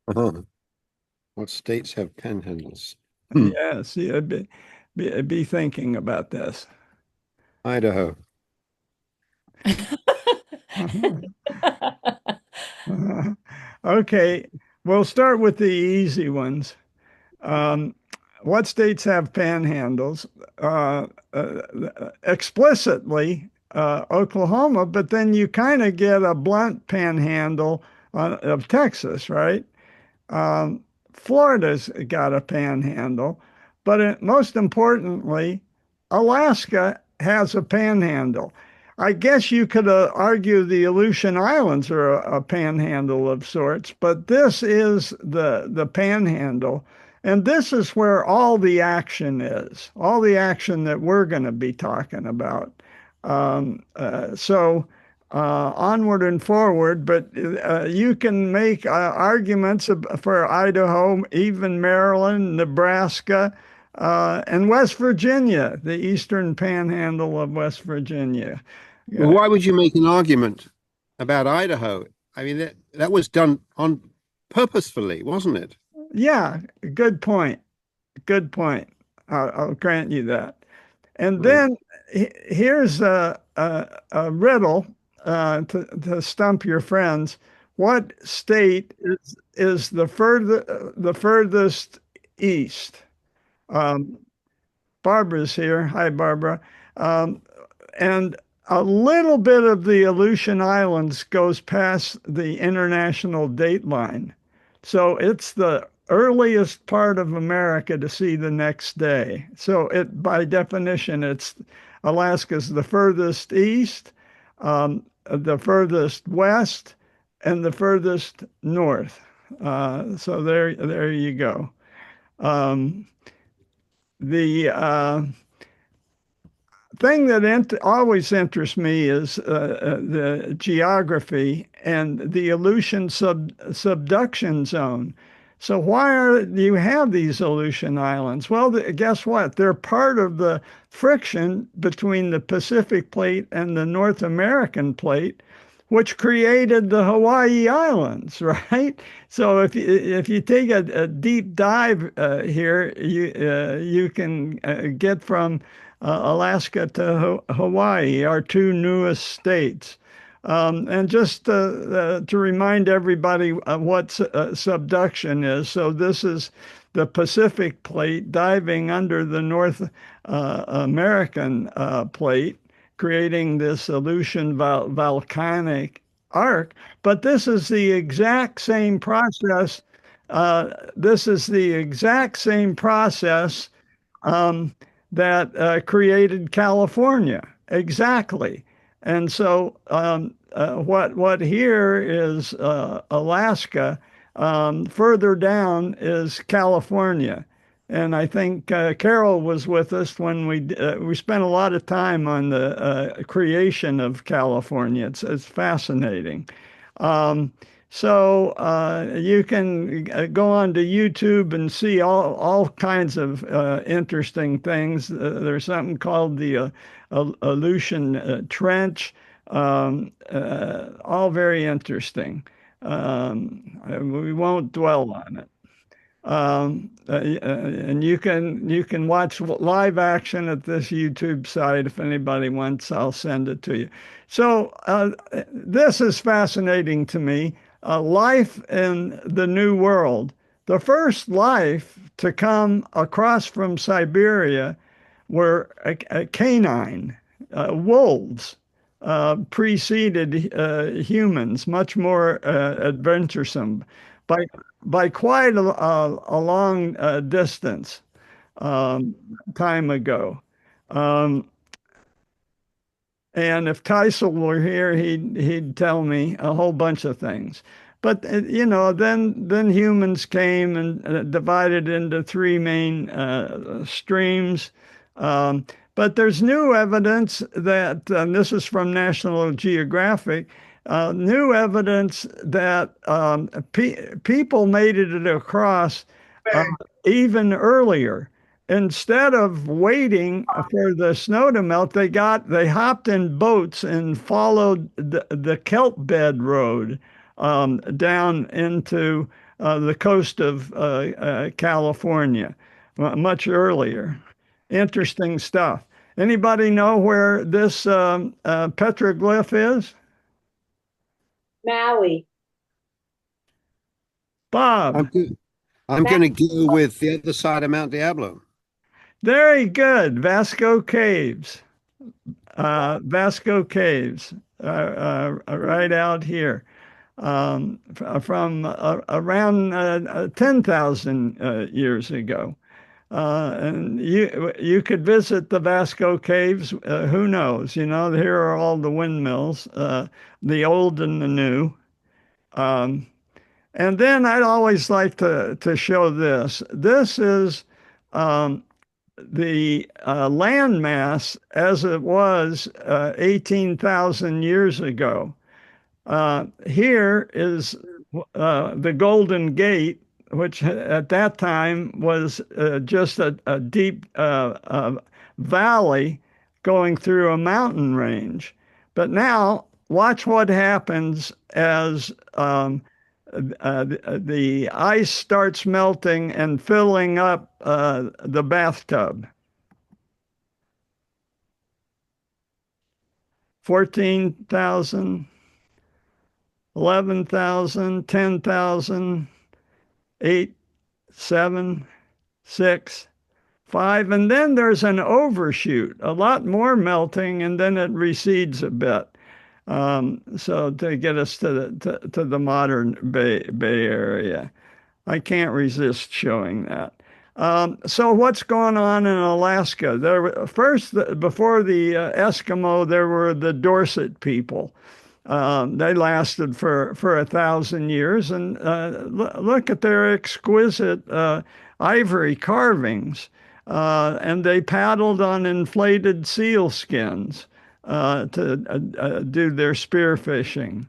Uh-huh. What states have panhandles? Hmm. Yes, yeah, be thinking about this. Idaho. Okay, we'll start with the easy ones. Um, what states have panhandles? Explicitly, Oklahoma, but then you kind of get a blunt panhandle of Texas, right? Um, Florida's got a panhandle, but most importantly, Alaska has a panhandle. I guess you could argue the Aleutian Islands are a panhandle of sorts, but this is the panhandle. And this is where all the action is, all the action that we're going to be talking about. Onward and forward, but you can make arguments for Idaho, even Maryland, Nebraska, and West Virginia, the eastern panhandle of West Virginia. Well, Yeah, why would you make an argument about Idaho? I mean, that was done on purposefully, wasn't it? yeah, good point. Good point. I'll grant you that. And Mm. then here's a riddle to stump your friends. What state is the furthest east? Um, Barbara's here. Hi, Barbara. Um, and a little bit of the Aleutian Islands goes past the international date line. So it's the earliest part of America to see the next day. So by definition, it's Alaska's the furthest east, the furthest west, and the furthest north. So there you go. Um, the thing that always interests me is the geography and the Aleutian subduction zone. So do you have these Aleutian Islands? Well, guess what? They're part of the friction between the Pacific Plate and the North American Plate, which created the Hawaii Islands, right? So if you take a deep dive here, you can get from Alaska to Hawaii, our two newest states. And just to remind everybody what subduction is. So this is the Pacific plate diving under the North American plate, creating this Aleutian volcanic arc. But this is the exact same process. This is the exact same process um, that created California. Exactly. And so what here is Alaska, further down is California. And I think Carol was with us when we spent a lot of time on the creation of California. It's fascinating. Um, you can go on to YouTube and see all kinds of interesting things. There's something called the Aleutian Trench, all very interesting. We won't dwell on it. And you can watch live action at this YouTube site if anybody wants. I'll send it to you. So this is fascinating to me. Life in the New World. The first life to come across from Siberia were a canine, wolves. Preceded humans, much more adventuresome by quite a long distance um, time ago. Um, and if Teisel were here, he'd tell me a whole bunch of things. But then humans came and divided into three main streams. Um, but there's new evidence that, and this is from National Geographic, new evidence that people made it across uh, even earlier. Instead of waiting for the snow to melt, they hopped in boats and followed the kelp bed road down into the coast of California, much earlier. Interesting stuff. Anybody know where this petroglyph is? Maui. Bob. I'm going to go with the other side of Mount Diablo. Very good. Vasco Caves. Vasco Caves, right out here, from around 10,000 years ago. And you could visit the Vasco Caves. Who knows? You know, here are all the windmills, the old and the new. And then I'd always like to show this. This is the landmass as it was 18,000 years ago. Here is the Golden Gate, which at that time was just a deep valley going through a mountain range. But now, watch what happens as the ice starts melting and filling up the bathtub. 14,000, 11,000, 10,000, 8, 7, 6, 5, and then there's an overshoot, a lot more melting, and then it recedes a bit. So to get us to the modern Bay Area, I can't resist showing that. So what's going on in Alaska? Before the Eskimo, there were the Dorset people. They lasted for 1,000 years, and look at their exquisite ivory carvings. And they paddled on inflated seal skins to do their spearfishing.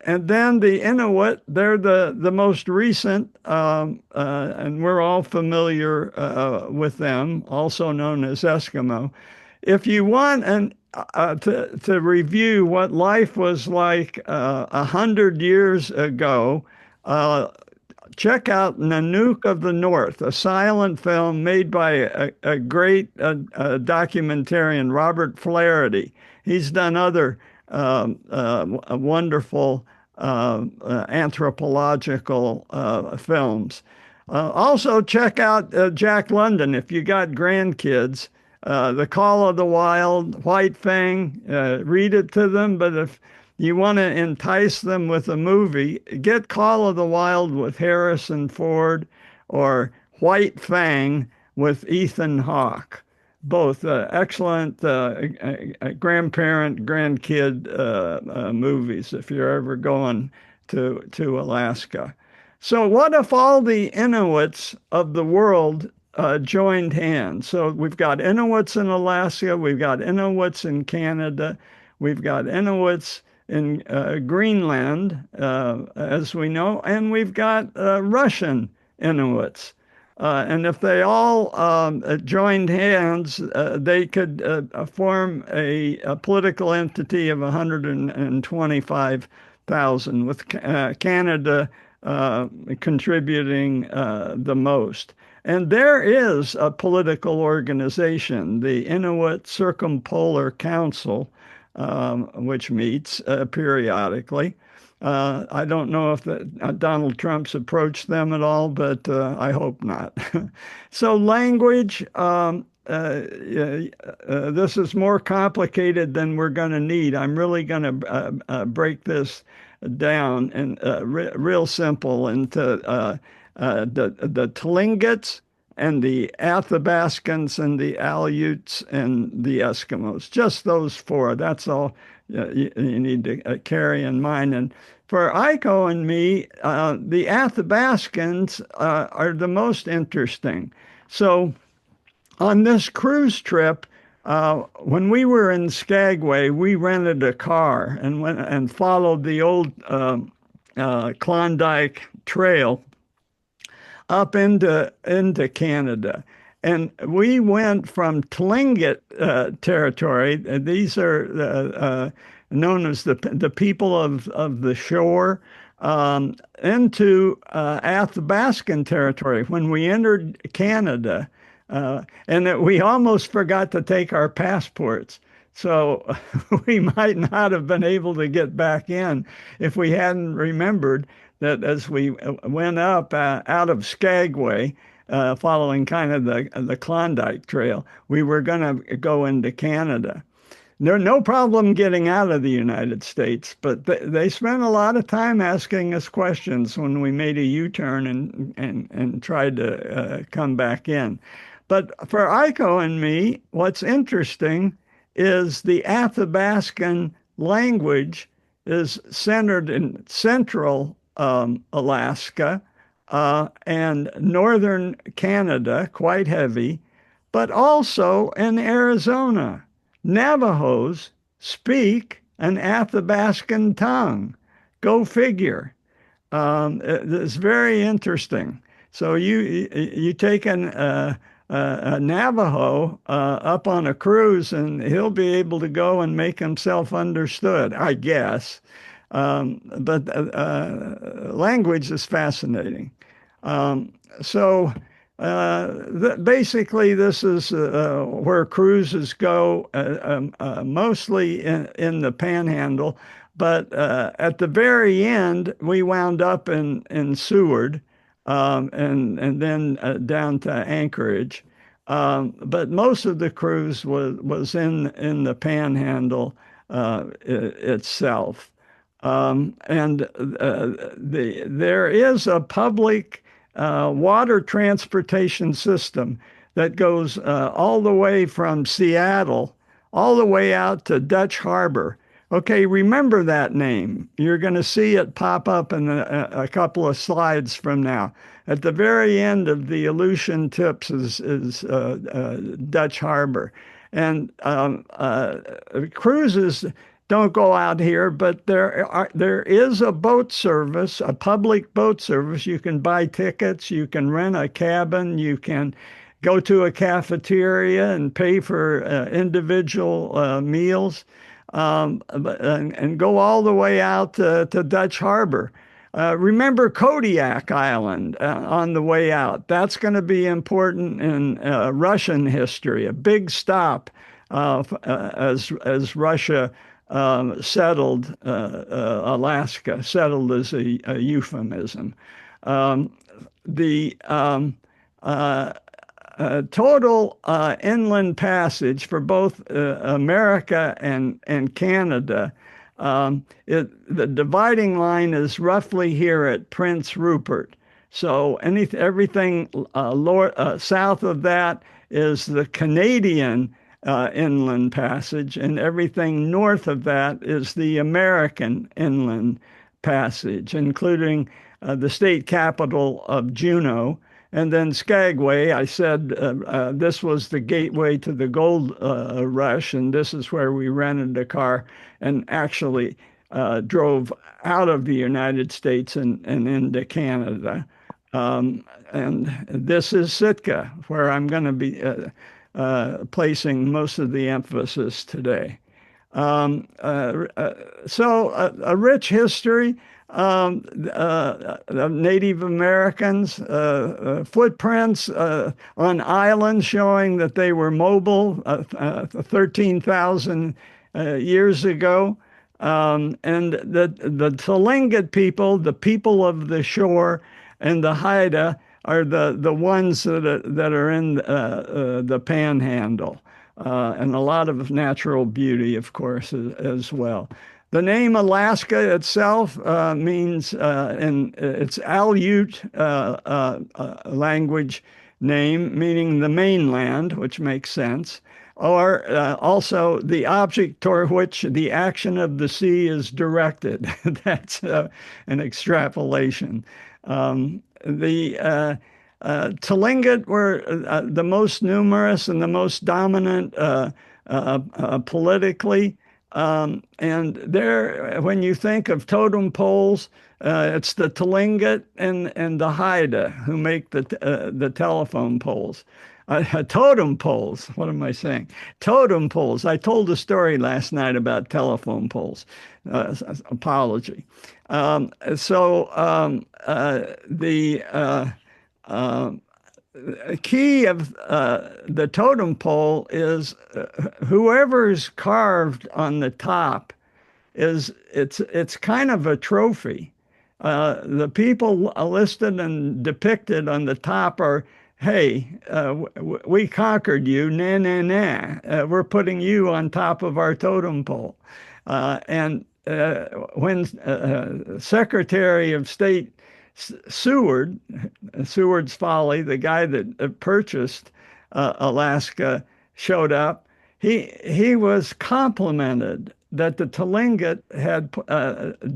And then the Inuit, they're the most recent, and we're all familiar with them, also known as Eskimo. If you want to review what life was like 100 years ago, check out Nanook of the North, a silent film made by a great documentarian, Robert Flaherty. He's done other wonderful anthropological films. Also, check out Jack London if you got grandkids. The Call of the Wild, White Fang, read it to them, but if you want to entice them with a movie, get Call of the Wild with Harrison Ford or White Fang with Ethan Hawke. Both excellent grandparent, grandkid movies if you're ever going to Alaska. So what if all the Inuits of the world joined hands? So we've got Inuits in Alaska, we've got Inuits in Canada, we've got Inuits in Greenland, as we know, and we've got Russian Inuits. And if they all joined hands, they could form a political entity of 125,000, with Canada contributing the most. And there is a political organization, the Inuit Circumpolar Council, which meets periodically. I don't know if Donald Trump's approached them at all, but I hope not. So language, this is more complicated than we're going to need. I'm really going to break this down and real simple into the Tlingits and the Athabascans and the Aleuts and the Eskimos. Just those four. That's all you need to carry in mind. And for Aiko and me, the Athabascans are the most interesting. So on this cruise trip, when we were in Skagway, we rented a car and went and followed the old Klondike Trail up into Canada. And we went from Tlingit territory. These are known as the people of the shore. into Athabascan territory when we entered Canada, and that we almost forgot to take our passports. So we might not have been able to get back in if we hadn't remembered that as we went up out of Skagway, following kind of the Klondike Trail, we were going to go into Canada. No problem getting out of the United States, but they spent a lot of time asking us questions when we made a U-turn and tried to come back in. But for Aiko and me, what's interesting is the Athabascan language is centered in central Alaska and northern Canada, quite heavy, but also in Arizona. Navajos speak an Athabascan tongue. Go figure. It's very interesting. So you take a Navajo up on a cruise, and he'll be able to go and make himself understood, I guess. But language is fascinating. So basically, this is where cruises go, mostly in the Panhandle. But at the very end, we wound up in Seward, and then down to Anchorage. But most of the cruise was in the Panhandle itself. There is a public water transportation system that goes all the way from Seattle all the way out to Dutch Harbor. Okay, remember that name. You're going to see it pop up in a couple of slides from now. At the very end of the Aleutian Tips is Dutch Harbor. And cruises don't go out here, but there is a boat service, a public boat service. You can buy tickets, you can rent a cabin, you can go to a cafeteria and pay for individual meals, and go all the way out to Dutch Harbor. Remember Kodiak Island on the way out. That's going to be important in Russian history, a big stop as Russia settled Alaska. Settled is a euphemism. The total inland passage for both America and Canada, the dividing line is roughly here at Prince Rupert. So everything south of that is the Canadian inland passage, and everything north of that is the American inland passage, including the state capital of Juneau. And then Skagway, I said this was the gateway to the gold rush, and this is where we rented a car and actually drove out of the United States and into Canada. And this is Sitka, where I'm going to be placing most of the emphasis today. So a rich history of Native Americans, footprints on islands showing that they were mobile 13,000 years ago. And the Tlingit people, the people of the shore, and the Haida are the ones that are in the Panhandle. And a lot of natural beauty, of course, as well. The name Alaska itself means, it's Aleut language name, meaning the mainland, which makes sense, or also the object toward which the action of the sea is directed. That's an extrapolation. The Tlingit were the most numerous and the most dominant politically. And there, when you think of totem poles, it's the Tlingit and the Haida who make the telephone poles. Totem poles. What am I saying? Totem poles. I told a story last night about telephone poles. Apology. The key of the totem pole is whoever's carved on the top is it's kind of a trophy. The people listed and depicted on the top are, hey, we conquered you, nah, nah, nah. We're putting you on top of our totem pole. And when Secretary of State Seward's Folly, the guy that purchased Alaska, showed up, he was complimented that the Tlingit had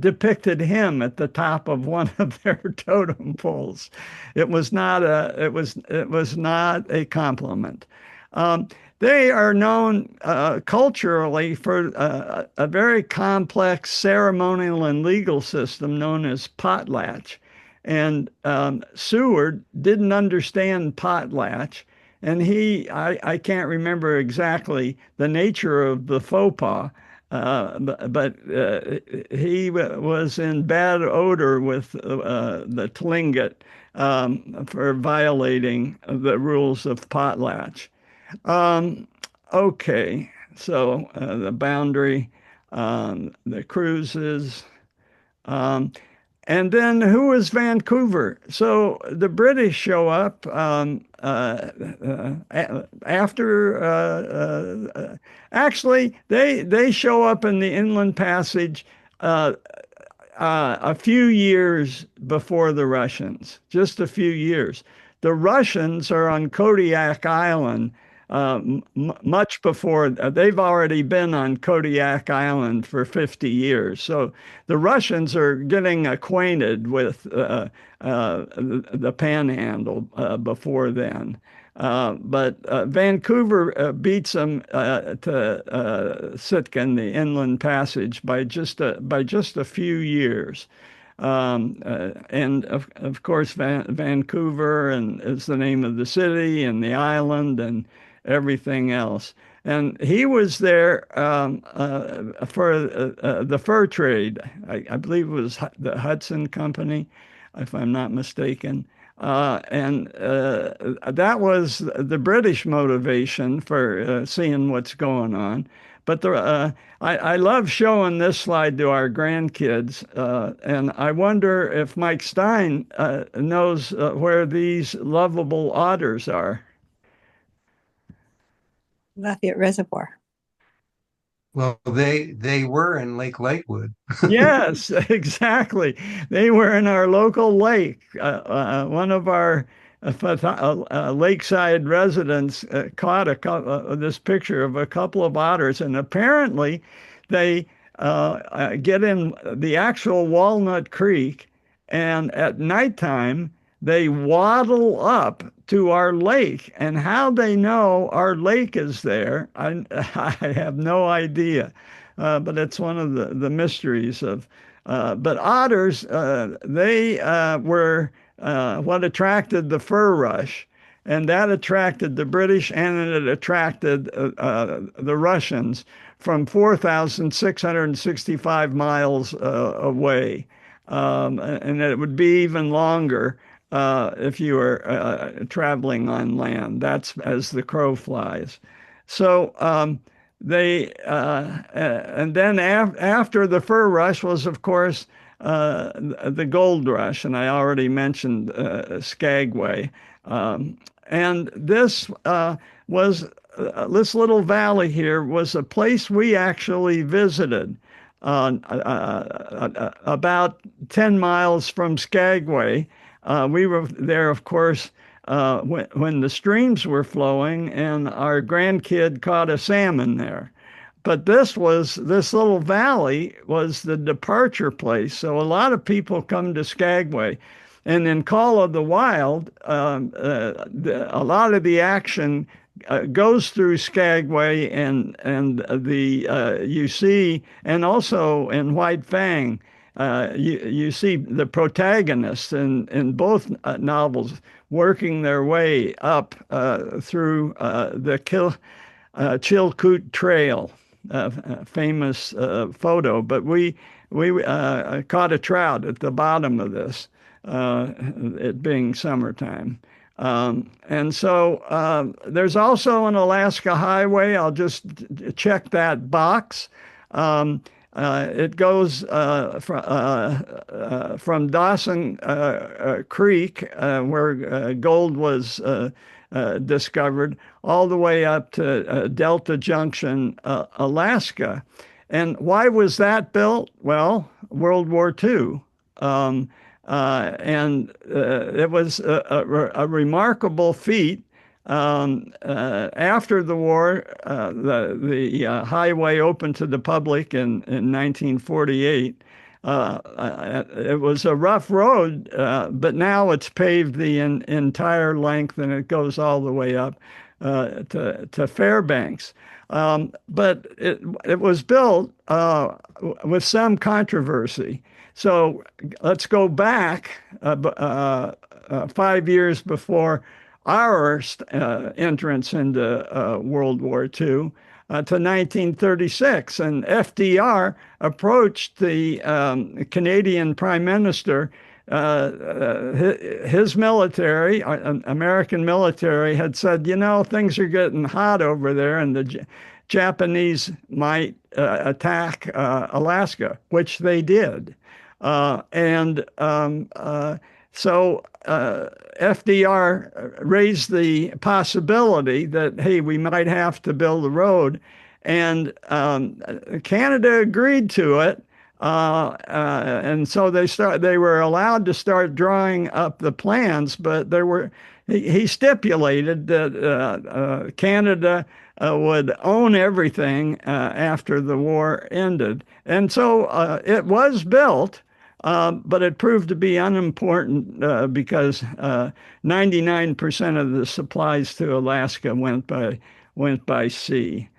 depicted him at the top of one of their totem poles. It was not a compliment. They are known culturally for a very complex ceremonial and legal system known as potlatch. And Seward didn't understand potlatch, and I can't remember exactly the nature of the faux pas, but he was in bad odor with the Tlingit for violating the rules of potlatch. Okay, so the boundary, the cruises, and then who is Vancouver? So the British show up after. Actually, they show up in the Inland Passage a few years before the Russians, just a few years. The Russians are on Kodiak Island much before. They've already been on Kodiak Island for 50 years. So the Russians are getting acquainted with the Panhandle before then. But Vancouver beats them to Sitka in the Inland Passage by just a few years. And of course, Vancouver and is the name of the city and the island and everything else. And he was there for the fur trade. I believe it was the Hudson Company, if I'm not mistaken. And that was the British motivation for seeing what's going on. But I love showing this slide to our grandkids, and I wonder if Mike Stein knows where these lovable otters are. Lafayette Reservoir. Well, they were in Lake Lakewood. Yes, exactly. They were in our local lake. One of our lakeside residents caught this picture of a couple of otters, and apparently they get in the actual Walnut Creek, and at nighttime they waddle up to our lake. And how they know our lake is there, I have no idea. But it's one of the mysteries of. But otters, they were what attracted the fur rush, and that attracted the British, and it attracted the Russians from 4,665 miles away. And it would be even longer if you were traveling on land. That's as the crow flies. So they and then after the fur rush was, of course, the gold rush, and I already mentioned Skagway. And this was this little valley here was a place we actually visited about 10 miles from Skagway. We were there, of course, when the streams were flowing, and our grandkid caught a salmon there. But this little valley was the departure place. So a lot of people come to Skagway. And in Call of the Wild, a lot of the action goes through Skagway and the you see, and also in White Fang. you see the protagonists in both novels working their way up through the Chilkoot Trail, famous photo. But we caught a trout at the bottom of this, it being summertime. And so there's also an Alaska highway. I'll just check that box. It goes from Dawson Creek, where gold was discovered, all the way up to Delta Junction, Alaska. And why was that built? Well, World War II. And it was a remarkable feat. After the war, the highway opened to the public in 1948. It was a rough road, but now it's paved the entire length, and it goes all the way up to Fairbanks. But it was built with some controversy. So let's go back 5 years before our entrance into World War II to 1936. And FDR approached the Canadian Prime Minister. His military, American military, had said, you know, things are getting hot over there, and the Japanese might attack Alaska, which they did. So FDR raised the possibility that, hey, we might have to build a road. And Canada agreed to it. And so they were allowed to start drawing up the plans, but he stipulated that Canada would own everything after the war ended. And so it was built. But it proved to be unimportant because 99% of the supplies to Alaska went by sea.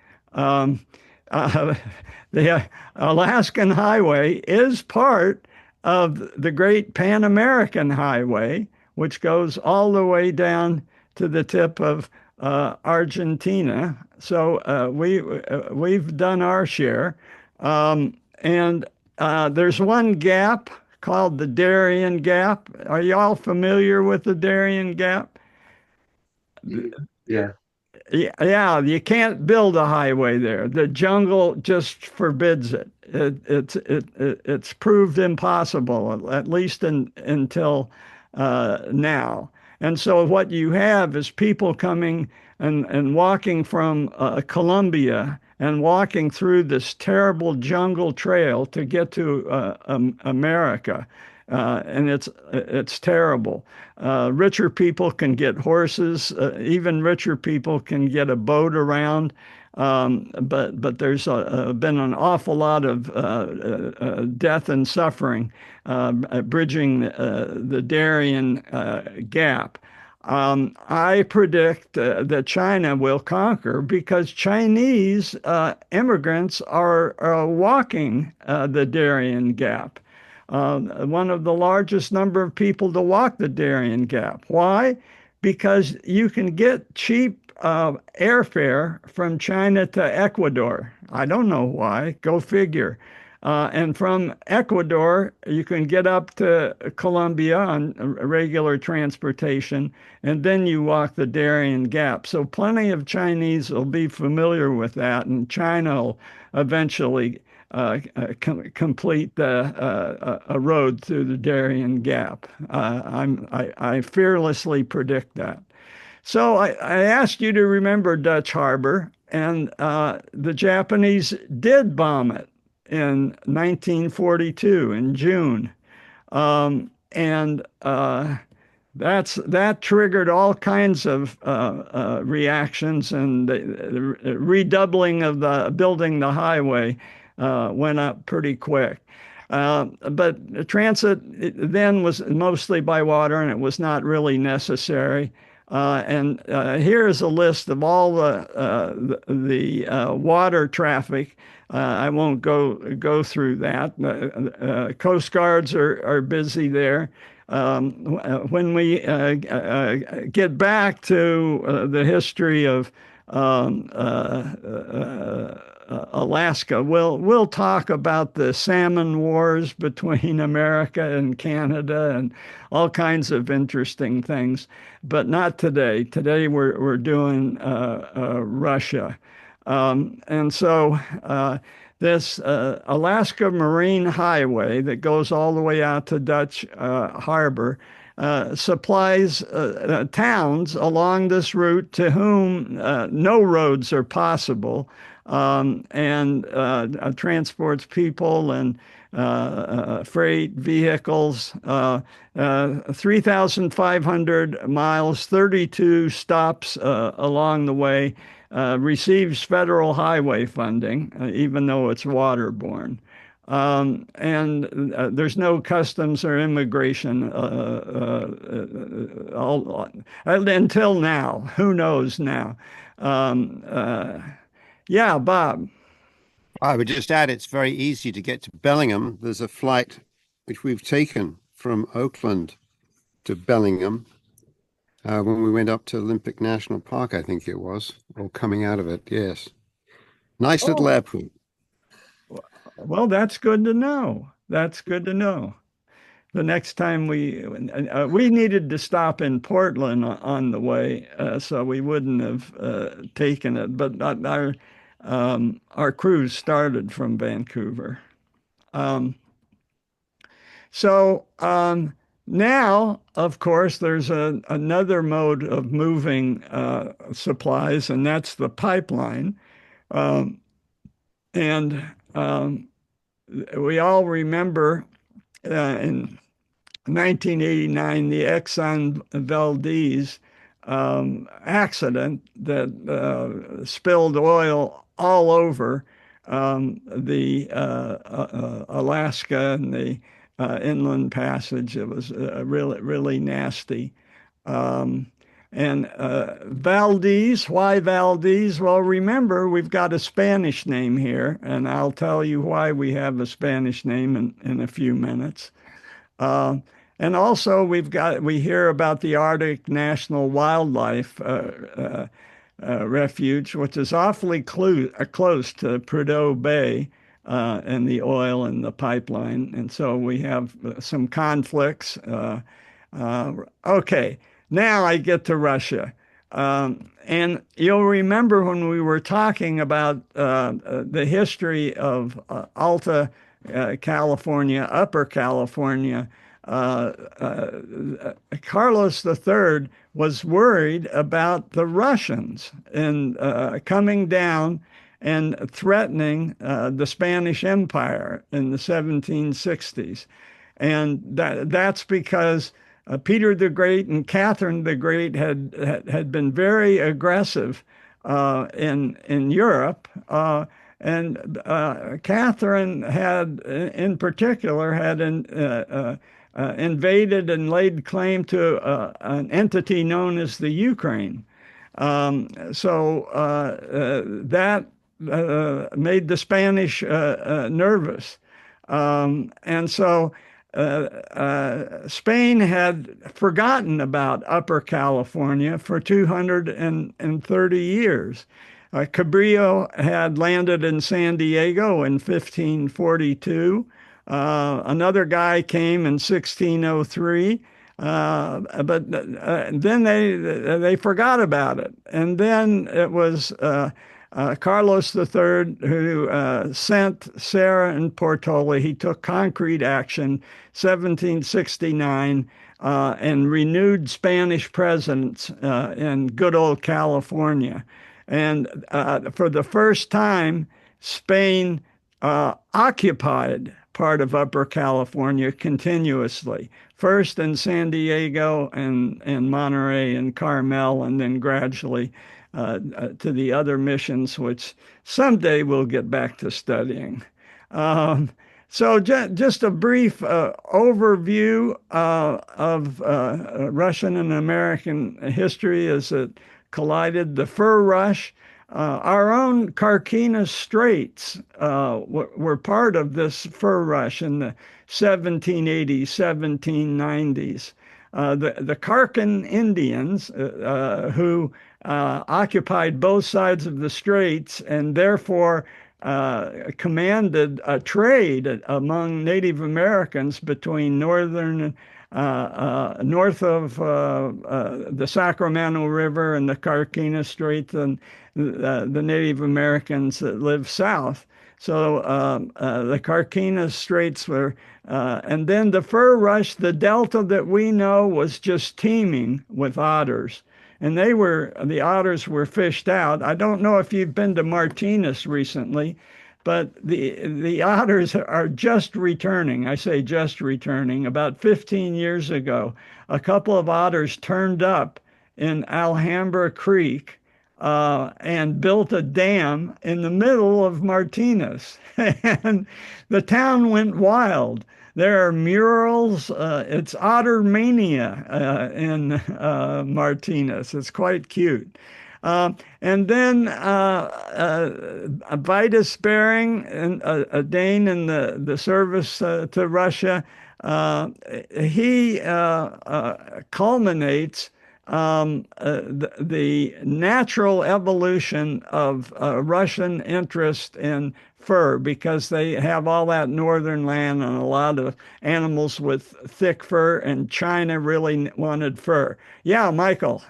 The Alaskan Highway is part of the Great Pan American Highway, which goes all the way down to the tip of Argentina. So we've done our share. And there's one gap called the Darien Gap. Are you all familiar with the Darien Gap? Yeah. Yeah, you can't build a highway there. The jungle just forbids it. It's proved impossible, at least until now. And so what you have is people coming and walking from Colombia and walking through this terrible jungle trail to get to America. And it's terrible. Richer people can get horses. Even richer people can get a boat around. But there's been an awful lot of death and suffering bridging the Darien Gap. I predict that China will conquer because Chinese immigrants are walking the Darien Gap. One of the largest number of people to walk the Darien Gap. Why? Because you can get cheap airfare from China to Ecuador. I don't know why. Go figure. And from Ecuador, you can get up to Colombia on regular transportation, and then you walk the Darien Gap. So plenty of Chinese will be familiar with that, and China will eventually complete a road through the Darien Gap. I fearlessly predict that. So I asked you to remember Dutch Harbor, and the Japanese did bomb it in 1942 in June. That triggered all kinds of reactions, and the redoubling of building the highway went up pretty quick. But transit then was mostly by water, and it was not really necessary. And here's a list of all the water traffic. I won't go through that. Coast guards are busy there. When we get back to the history of Alaska, we'll talk about the salmon wars between America and Canada and all kinds of interesting things, but not today. Today we're doing Russia, and so this Alaska Marine Highway that goes all the way out to Dutch Harbor supplies towns along this route to whom no roads are possible, and transports people and freight vehicles, 3,500 miles, 32 stops along the way, receives federal highway funding, even though it's waterborne. And there's no customs or immigration until now. Who knows now? Yeah, Bob. I would just add it's very easy to get to Bellingham. There's a flight which we've taken from Oakland to Bellingham when we went up to Olympic National Park, I think it was, or coming out of it. Yes. Nice little airport. Well, that's good to know. That's good to know. The next time we needed to stop in Portland on the way, so we wouldn't have taken it. But our cruise started from Vancouver. Now, of course, there's another mode of moving supplies, and that's the pipeline. We all remember in 1989 the Exxon Valdez accident that spilled oil all over the Alaska and the inland passage. It was really nasty. And Valdez, why Valdez? Well, remember, we've got a Spanish name here, and I'll tell you why we have a Spanish name in a few minutes. And also, we hear about the Arctic National Wildlife Refuge, which is awfully close to Prudhoe Bay and the oil and the pipeline. And so we have some conflicts. Okay. Now I get to Russia. And you'll remember when we were talking about the history of Alta California, Upper California, Carlos III was worried about the Russians and coming down and threatening the Spanish Empire in the 1760s. And that's because Peter the Great and Catherine the Great had been very aggressive in Europe, and Catherine had, in particular, had invaded and laid claim to an entity known as the Ukraine. So that made the Spanish nervous, and so. Spain had forgotten about Upper California for 230 years. Cabrillo had landed in San Diego in 1542. Another guy came in 1603, but then they forgot about it. And then it was Carlos III, who sent Serra and Portola. He took concrete action, 1769, and renewed Spanish presence in good old California. And for the first time, Spain occupied part of Upper California continuously, first in San Diego and Monterey and Carmel, and then gradually to the other missions, which someday we'll get back to studying. So just a brief overview of Russian and American history as it collided. The fur rush, our own Carquinez Straits were part of this fur rush in the 1780s, 1790s. The Carquin Indians, who occupied both sides of the straits and therefore commanded a trade among Native Americans between north of the Sacramento River and the Carquinez Straits and the Native Americans that live south. So the Carquinez Straits were, and then the fur rush, the delta that we know was just teeming with otters. And the otters were fished out. I don't know if you've been to Martinez recently, but the otters are just returning. I say just returning. About 15 years ago, a couple of otters turned up in Alhambra Creek and built a dam in the middle of Martinez. And the town went wild. There are murals. It's otter mania in Martinez. It's quite cute. And then Vitus Bering, a Dane in the service to Russia, he culminates the natural evolution of Russian interest in fur because they have all that northern land and a lot of animals with thick fur, and China really wanted fur. Yeah, Michael.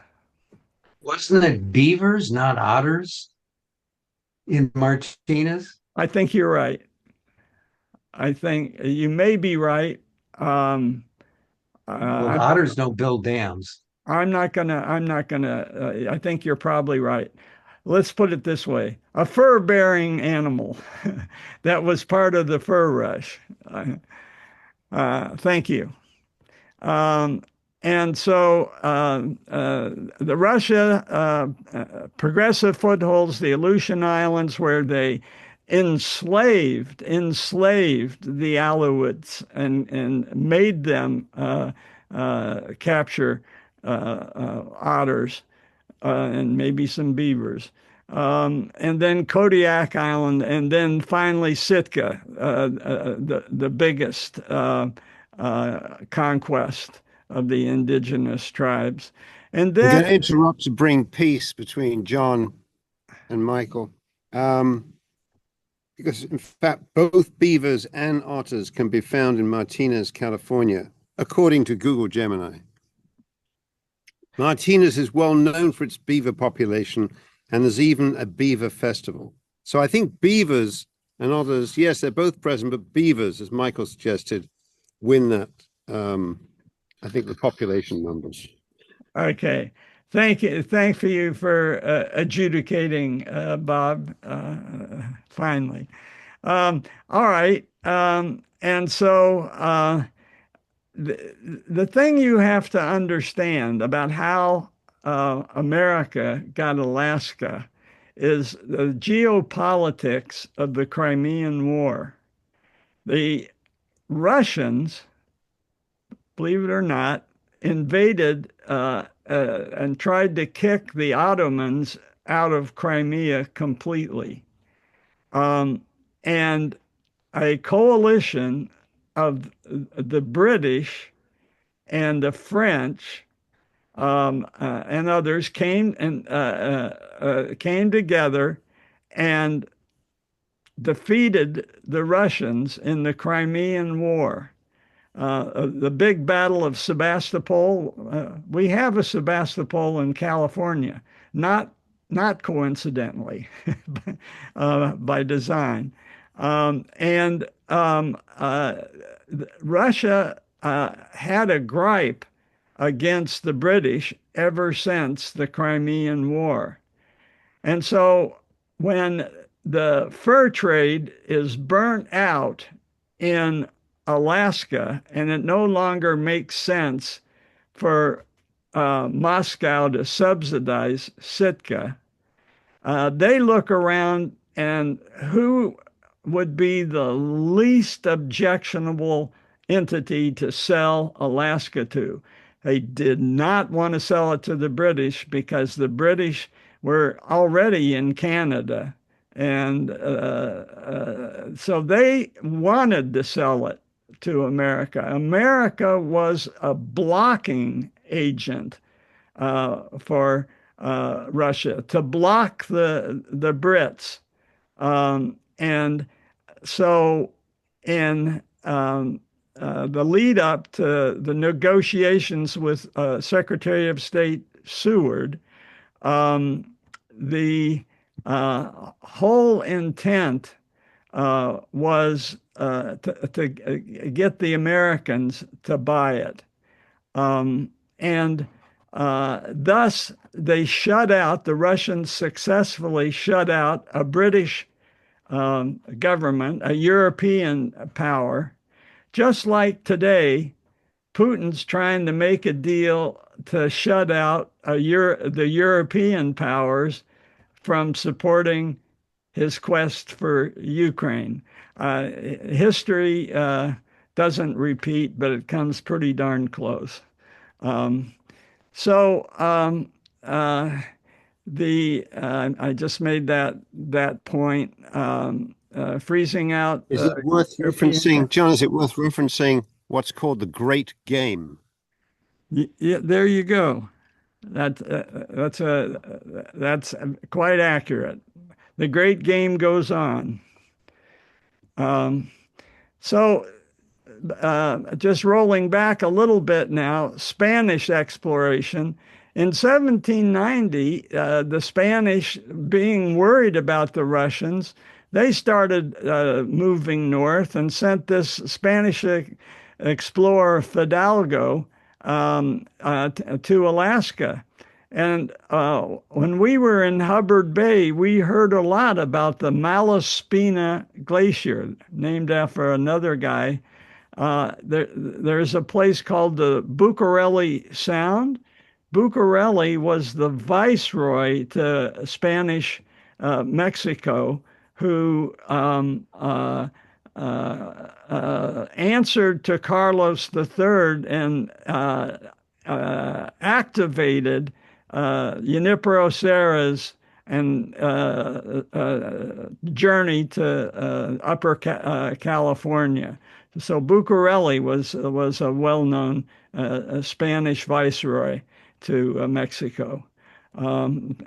Wasn't it beavers, not otters, in Martinez? I think you're right. I think you may be right. Well, otters don't build dams. I'm not gonna, I think you're probably right. Let's put it this way, a fur-bearing animal that was part of the fur rush. Thank you. And so the Russia progressive footholds, the Aleutian Islands, where they enslaved the Alouettes and made them capture otters and maybe some beavers. And then Kodiak Island, and then finally Sitka, the biggest conquest of the indigenous tribes. And I'm going then to interrupt to bring peace between John and Michael. Because in fact, both beavers and otters can be found in Martinez, California, according to Google Gemini. Martinez is well known for its beaver population, and there's even a beaver festival. So I think beavers and otters, yes, they're both present, but beavers, as Michael suggested, win that, I think, the population numbers. Okay. Thank you. Thank you for adjudicating, Bob, finally. All right. And so the thing you have to understand about how America got Alaska is the geopolitics of the Crimean War. The Russians, believe it or not, invaded and tried to kick the Ottomans out of Crimea completely. And a coalition of the British and the French and others came together and defeated the Russians in the Crimean War. The big battle of Sebastopol. We have a Sebastopol in California, not coincidentally, by design. Russia had a gripe against the British ever since the Crimean War. And so when the fur trade is burnt out in Alaska, and it no longer makes sense for Moscow to subsidize Sitka, they look around and who would be the least objectionable entity to sell Alaska to. They did not want to sell it to the British because the British were already in Canada. And so they wanted to sell it to America. America was a blocking agent for Russia to block the Brits. And so in the lead up to the negotiations with Secretary of State Seward, the whole intent was to get the Americans to buy it. And thus they shut out, the Russians successfully shut out a British government, a European power. Just like today, Putin's trying to make a deal to shut out the European powers from supporting his quest for Ukraine. History doesn't repeat, but it comes pretty darn close. I just made that point. Freezing out. Is it worth referencing, John? Is it worth referencing what's called the Great Game? Yeah, there you go. That's quite accurate. The Great Game goes on. Just rolling back a little bit now, Spanish exploration. In 1790, the Spanish, being worried about the Russians, they started moving north and sent this Spanish explorer Fidalgo to Alaska. And when we were in Hubbard Bay, we heard a lot about the Malaspina Glacier, named after another guy. There's a place called the Bucareli Sound. Bucareli was the viceroy to Spanish Mexico, who answered to Carlos III and activated Junipero Serra's and journey to Upper California. So Bucareli was a well-known Spanish viceroy to Mexico. And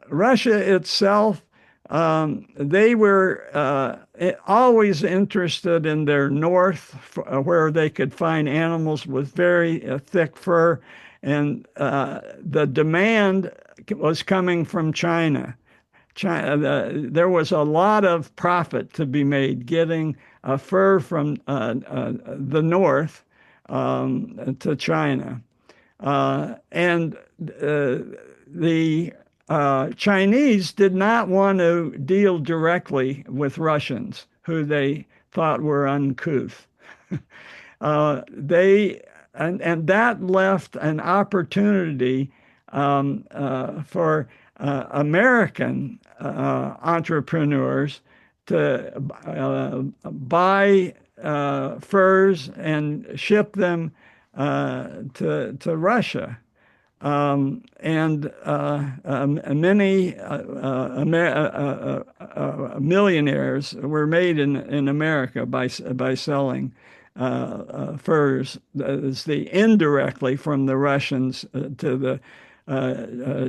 Russia itself, they were always interested in their north, where they could find animals with very thick fur, and the demand was coming from China. There was a lot of profit to be made getting fur from the north to China. And the Chinese did not want to deal directly with Russians, who they thought were uncouth. And that left an opportunity for American entrepreneurs to buy furs and ship them to Russia. And many millionaires were made in America by selling furs, as indirectly from the Russians to the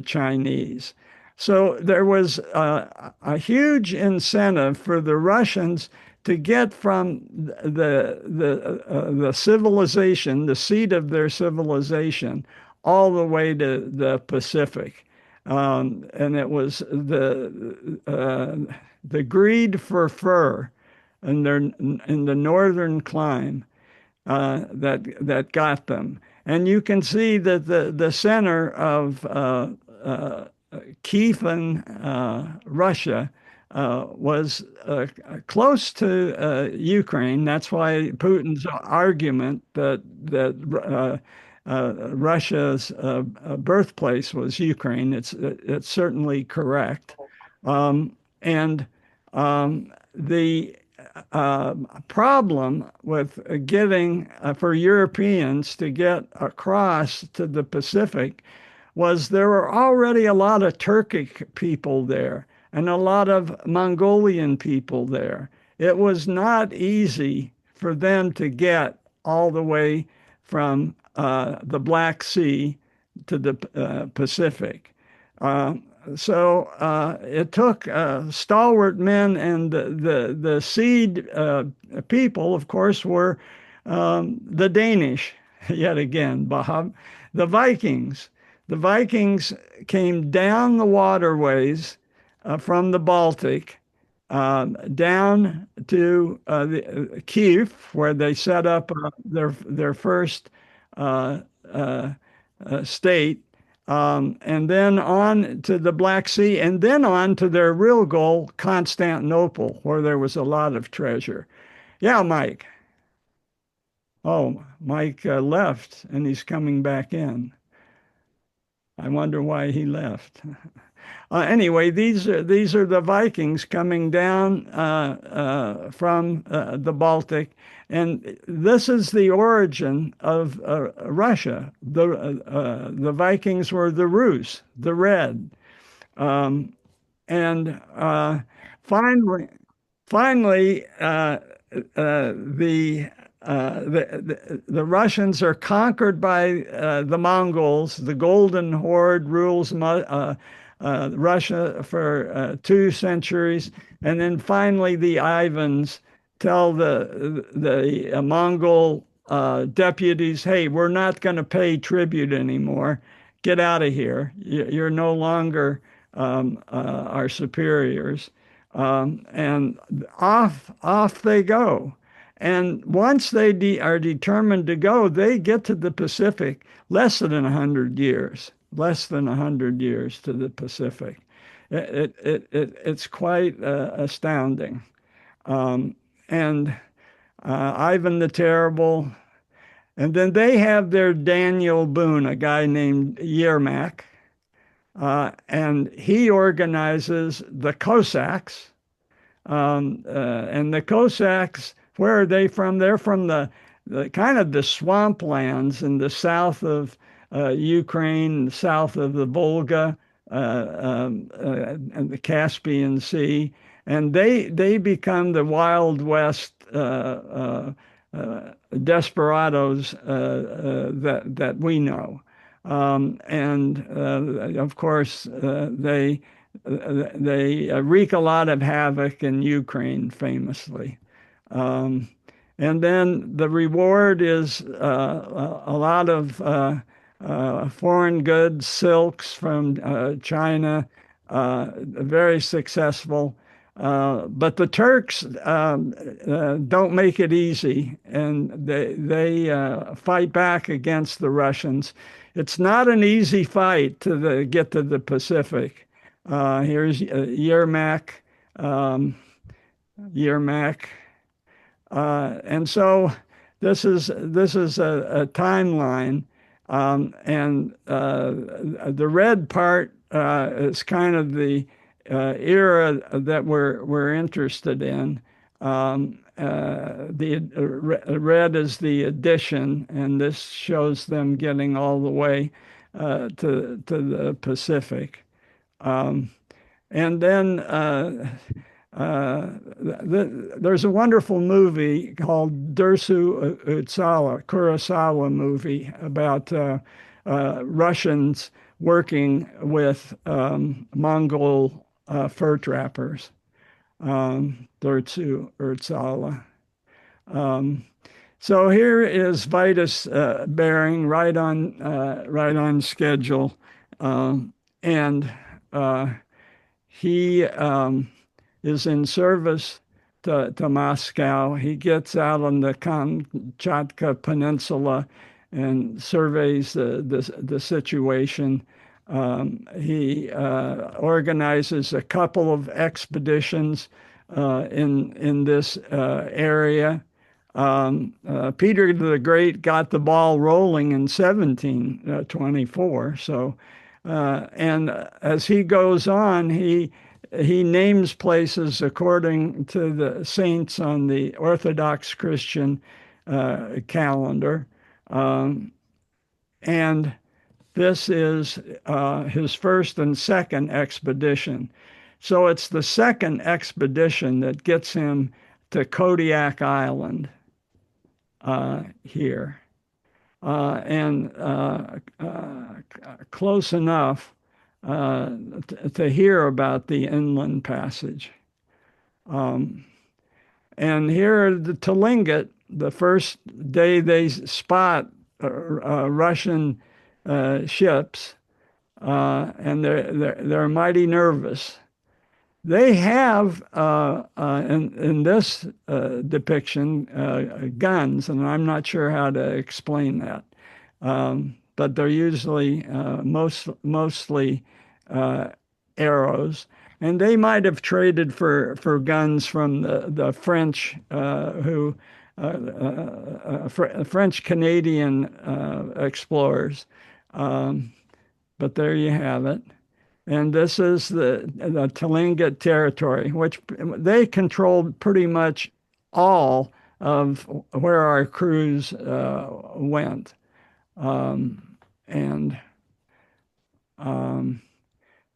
Chinese. So there was a huge incentive for the Russians to get from the civilization, the seat of their civilization, all the way to the Pacific. And it was the greed for fur in the northern clime that got them. And you can see that the center of Kievan, Russia, was close to Ukraine. That's why Putin's argument that Russia's birthplace was Ukraine. It's certainly correct. And The problem with getting for Europeans to get across to the Pacific was there were already a lot of Turkic people there and a lot of Mongolian people there. It was not easy for them to get all the way from the Black Sea to the Pacific. So it took stalwart men, and the seed people, of course, were the Danish, yet again, Bob, the Vikings. The Vikings came down the waterways from the Baltic down to the Kiev, where they set up their first state, and then on to the Black Sea, and then on to their real goal, Constantinople, where there was a lot of treasure. Yeah, Mike. Oh, Mike left, and he's coming back in. I wonder why he left. Anyway, these are the Vikings coming down from the Baltic, and this is the origin of Russia. The Vikings were the Rus, the red, and finally, the Russians are conquered by the Mongols. The Golden Horde rules Russia for 2 centuries, and then finally the Ivans tell the Mongol deputies, "Hey, we're not going to pay tribute anymore. Get out of here. You're no longer our superiors," and off they go. And once they are determined to go, they get to the Pacific less than 100 years to the Pacific. It's quite astounding. And Ivan the Terrible, and then they have their Daniel Boone, a guy named Yermak, and he organizes the Cossacks. And the Cossacks, where are they from? They're from the kind of the swamplands in the south of Ukraine, south of the Volga, and the Caspian Sea, and they become the Wild West desperados that we know, and of course they wreak a lot of havoc in Ukraine, famously. And then the reward is a lot of foreign goods, silks from China, very successful. But the Turks don't make it easy, and they fight back against the Russians. It's not an easy fight to get to the Pacific. Here's Yermak. And so this is a timeline, and the red part is kind of the era that we're interested in. The red is the addition, and this shows them getting all the way to the Pacific. And then there's a wonderful movie called Dersu Kurosawa movie about Russians working with Mongol fur trappers, Dersu Kurosawa. So here is Vitus Bering, right on schedule, and he is in service to Moscow. He gets out on the Kamchatka Peninsula and surveys the situation. He organizes a couple of expeditions in this area. Peter the Great got the ball rolling in 1724. So, and as he goes on, he he names places according to the saints on the Orthodox Christian calendar. And this is his first and second expedition. So it's the second expedition that gets him to Kodiak Island here. And close enough to hear about the inland passage. And here are the Tlingit, the first day they spot Russian ships, and they're mighty nervous. They have in this depiction guns, and I'm not sure how to explain that, but they're usually mostly arrows, and they might have traded for guns from the French French Canadian explorers. But there you have it. And this is the Tlingit territory, which they controlled pretty much all of where our crews went.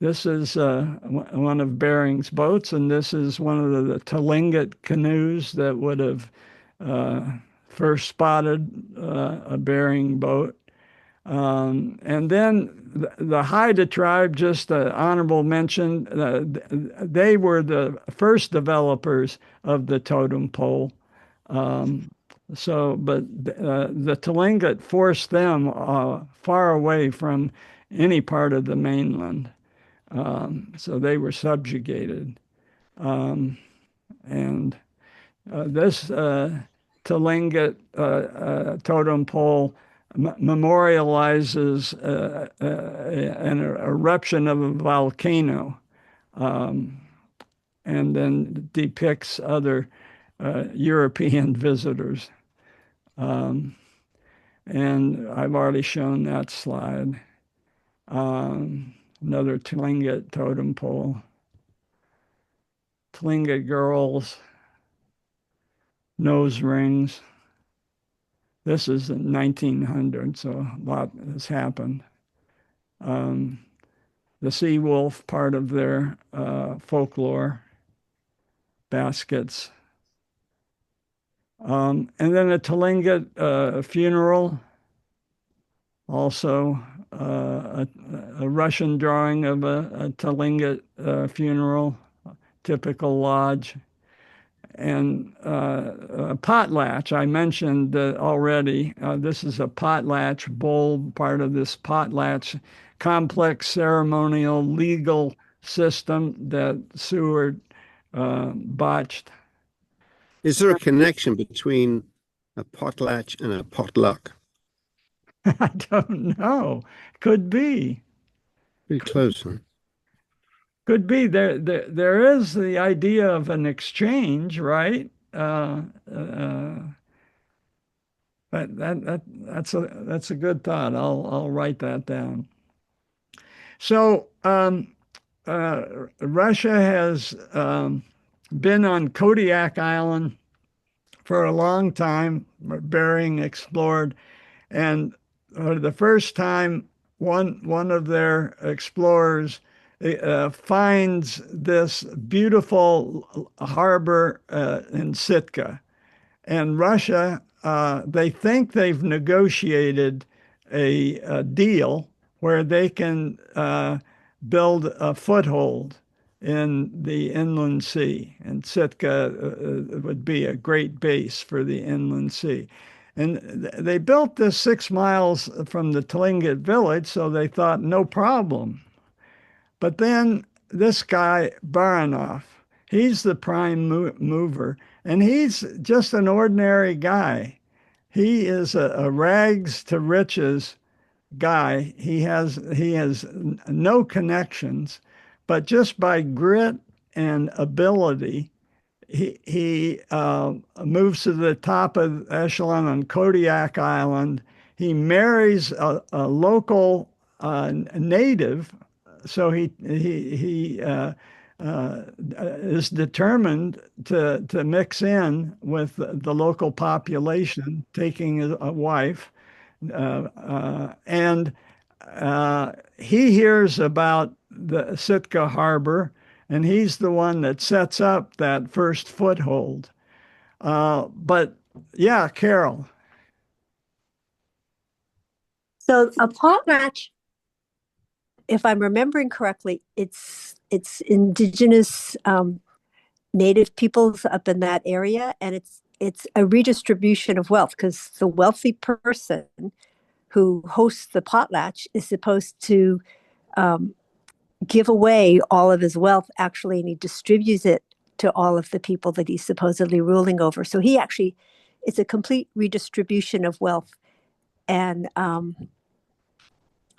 This is one of Bering's boats, and this is one of the Tlingit canoes that would have first spotted a Bering boat. And then the Haida tribe, just an honorable mention, they were the first developers of the totem pole. But the Tlingit forced them far away from any part of the mainland. So they were subjugated. This Tlingit totem pole memorializes an eruption of a volcano, and then depicts other European visitors. And I've already shown that slide. Another Tlingit totem pole. Tlingit girls, nose rings. This is in 1900, so a lot has happened. The sea wolf, part of their folklore, baskets. And then a Tlingit funeral, also a Russian drawing of a Tlingit funeral, typical lodge. And a potlatch, I mentioned already, this is a potlatch bowl, part of this potlatch complex ceremonial legal system that Seward botched. Is there a connection between a potlatch and a potluck? I don't know. Could be. Pretty close, huh? Could be. There is the idea of an exchange, right? But that's a good thought. I'll write that down. So Russia has been on Kodiak Island for a long time. Bering explored, and the first time one of their explorers finds this beautiful harbor in Sitka. And Russia, they think they've negotiated a deal where they can build a foothold in the inland sea. And Sitka would be a great base for the inland sea. And they built this 6 miles from the Tlingit village, so they thought, no problem. But then this guy, Baranov, he's the prime mover, and he's just an ordinary guy. He is a rags to riches guy. He has no connections, but just by grit and ability, he moves to the top of the echelon on Kodiak Island. He marries a local native. So he is determined to mix in with the local population, taking a wife, and he hears about the Sitka harbor, and he's the one that sets up that first foothold. But yeah, Carol. So a potlatch, if I'm remembering correctly, it's indigenous native peoples up in that area, and it's a redistribution of wealth because the wealthy person who hosts the potlatch is supposed to give away all of his wealth actually, and he distributes it to all of the people that he's supposedly ruling over. So he actually, it's a complete redistribution of wealth. And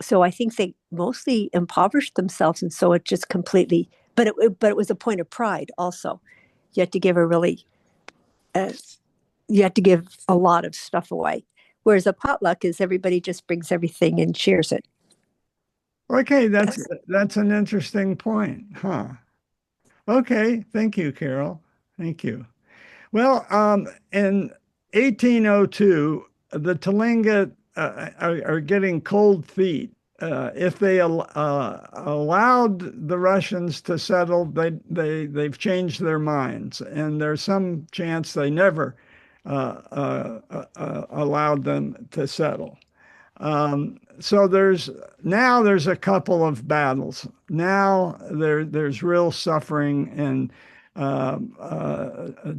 so I think they mostly impoverished themselves, and so it just completely. But it was a point of pride also. You had to give you had to give a lot of stuff away. Whereas a potluck is everybody just brings everything and shares it. Okay, that's an interesting point, huh? Okay, thank you, Carol. Thank you. Well, in 1802, the Tlingit are getting cold feet. If they allowed the Russians to settle, they've changed their minds, and there's some chance they never allowed them to settle. So there's a couple of battles. Now there's real suffering and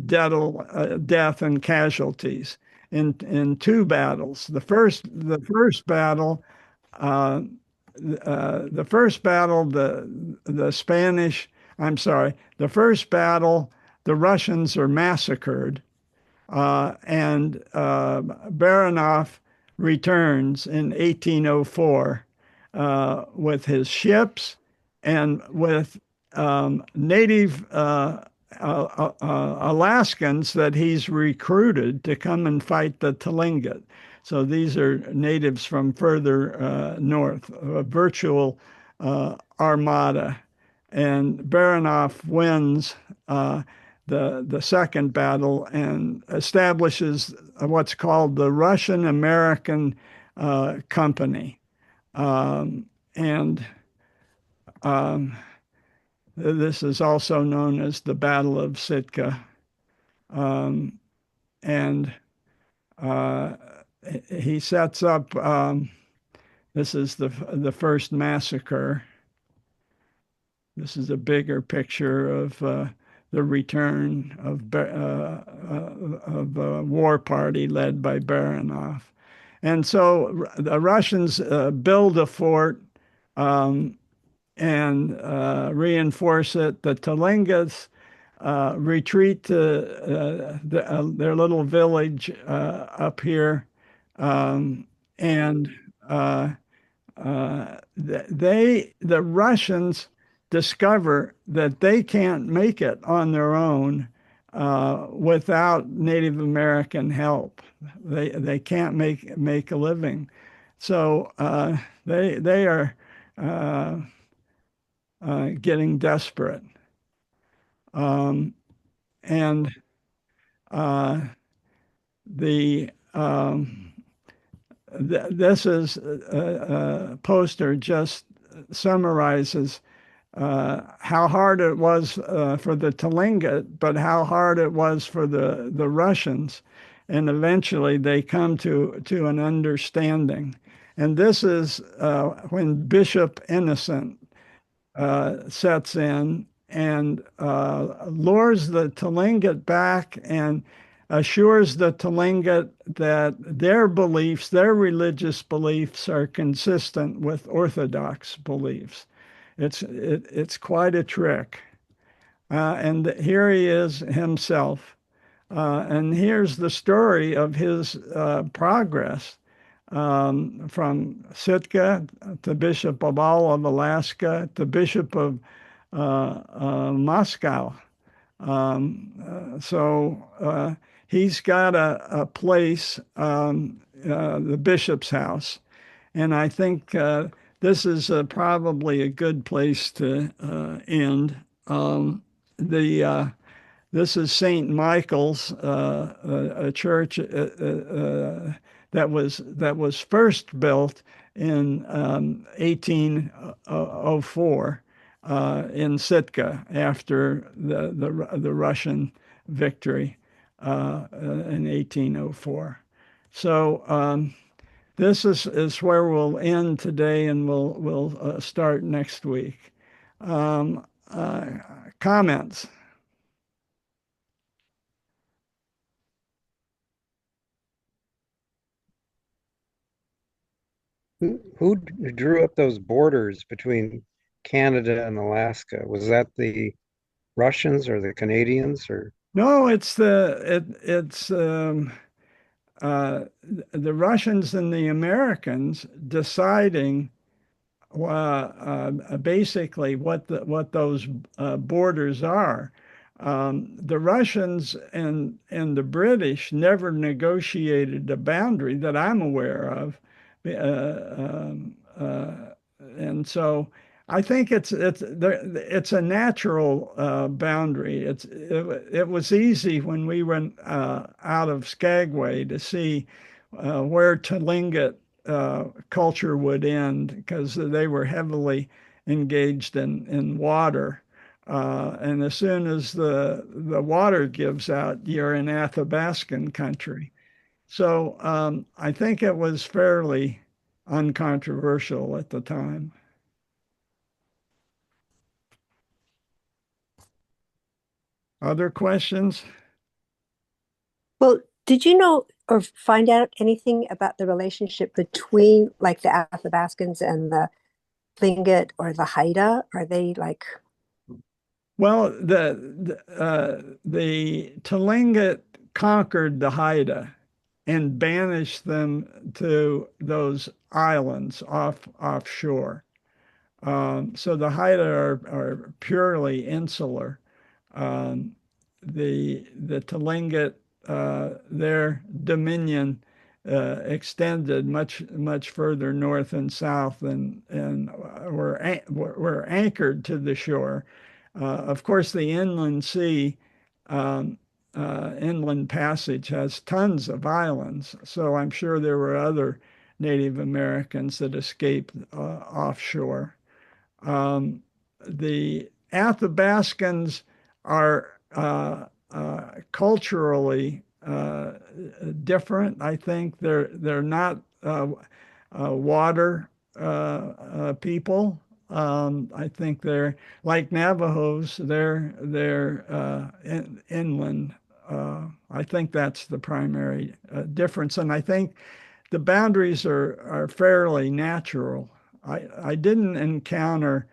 death and casualties in two battles. The first battle, the Spanish. I'm sorry. The first battle, the Russians are massacred, and Baranov returns in 1804 with his ships and with native Alaskans that he's recruited to come and fight the Tlingit. So these are natives from further north, a virtual armada. And Baranov wins the second battle and establishes what's called the Russian-American Company. This is also known as the Battle of Sitka. And he sets up, this is the first massacre. This is a bigger picture of the return of a war party led by Baranov. And so the Russians build a fort and reinforce it. The Tlingits retreat to their little village up here. The Russians discover that they can't make it on their own without Native American help. They can't make a living, so they are getting desperate, and this is a poster just summarizes how hard it was for the Tlingit, but how hard it was for the Russians. And eventually they come to an understanding. And this is when Bishop Innocent sets in and lures the Tlingit back and assures the Tlingit that their beliefs, their religious beliefs, are consistent with Orthodox beliefs. It's quite a trick. And here he is himself. And here's the story of his progress from Sitka to Bishop of all of Alaska to Bishop of Moscow. So he's got a place, the bishop's house. And I think this is probably a good place to end. The This is St. Michael's, a church that was first built in 1804 in Sitka after the Russian victory in 1804. So this is where we'll end today, and we'll start next week. Comments? Who drew up those borders between Canada and Alaska? Was that the Russians or the Canadians or? No, it's the Russians and the Americans deciding basically what those borders are. The Russians and the British never negotiated a boundary that I'm aware of, and so I think it's a natural boundary. It was easy when we went out of Skagway to see where Tlingit culture would end, because they were heavily engaged in water. And as soon as the water gives out, you're in Athabascan country. So I think it was fairly uncontroversial at the time. Other questions? Well, did you know or find out anything about the relationship between like the Athabascans and the Tlingit or the Haida? Are they like? Well, the Tlingit conquered the Haida and banished them to those islands offshore. So the Haida are purely insular. The Tlingit, their dominion extended much further north and south, and were anchored to the shore. Of course, the inland sea, inland passage has tons of islands, so I'm sure there were other Native Americans that escaped offshore. The Athabascans are culturally different. I think they're not water people. I think they're like Navajos. They're inland. I think that's the primary difference, and I think the boundaries are fairly natural. I didn't encounter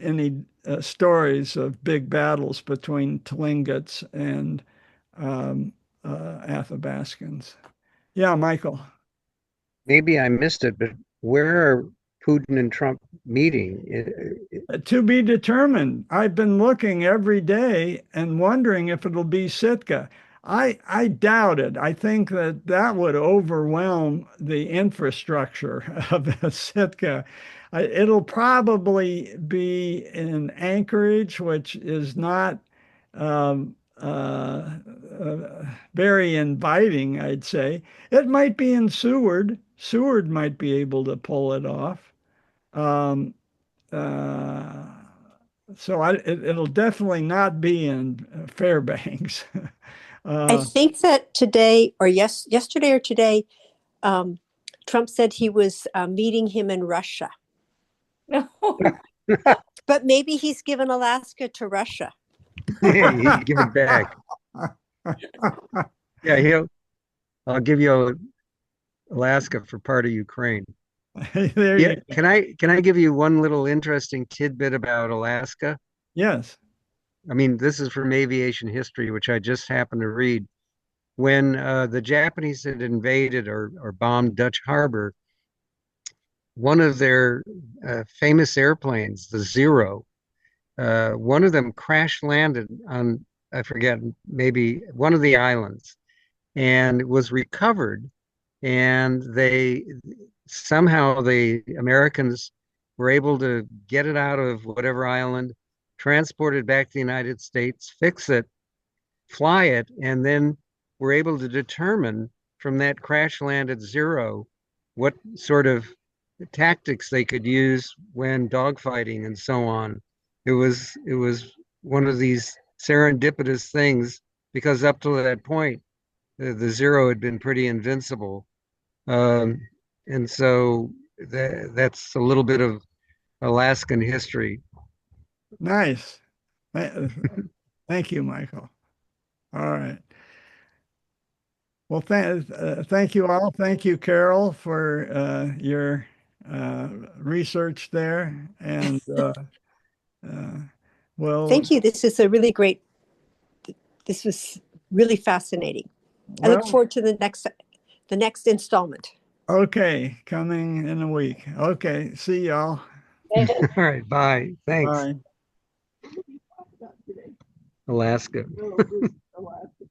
any stories of big battles between Tlingits and Athabascans. Yeah, Michael. Maybe I missed it, but where are Putin and Trump meeting? To be determined. I've been looking every day and wondering if it'll be Sitka. I doubt it. I think that would overwhelm the infrastructure of Sitka. It'll probably be in Anchorage, which is not very inviting, I'd say. It might be in Seward. Seward might be able to pull it off. Um, so it'll definitely not be in Fairbanks. I think that today, or yesterday or today, Trump said he was meeting him in Russia. No. But maybe he's given Alaska to Russia. He'd give it back. Yeah, I'll give you Alaska for part of Ukraine. There Yeah, you go. can I give you one little interesting tidbit about Alaska? Yes. I mean, this is from aviation history, which I just happened to read. When the Japanese had invaded or bombed Dutch Harbor, one of their famous airplanes, the Zero, one of them crash landed on, I forget, maybe one of the islands, and was recovered. And somehow the Americans were able to get it out of whatever island transport it back to the United States, fix it, fly it, and then were able to determine from that crash land at zero what sort of tactics they could use when dogfighting and so on. It was one of these serendipitous things, because up to that point, the zero had been pretty invincible. And so that's a little bit of Alaskan history. Nice. Thank you, Michael. All right. Well, thank you all. Thank you, Carol, for your research there. And well, Thank you. This was really fascinating. I look well, forward to the next installment. okay, coming in a week. Okay, see y'all. All right, bye. Thanks. Bye. Alaska. Alaska.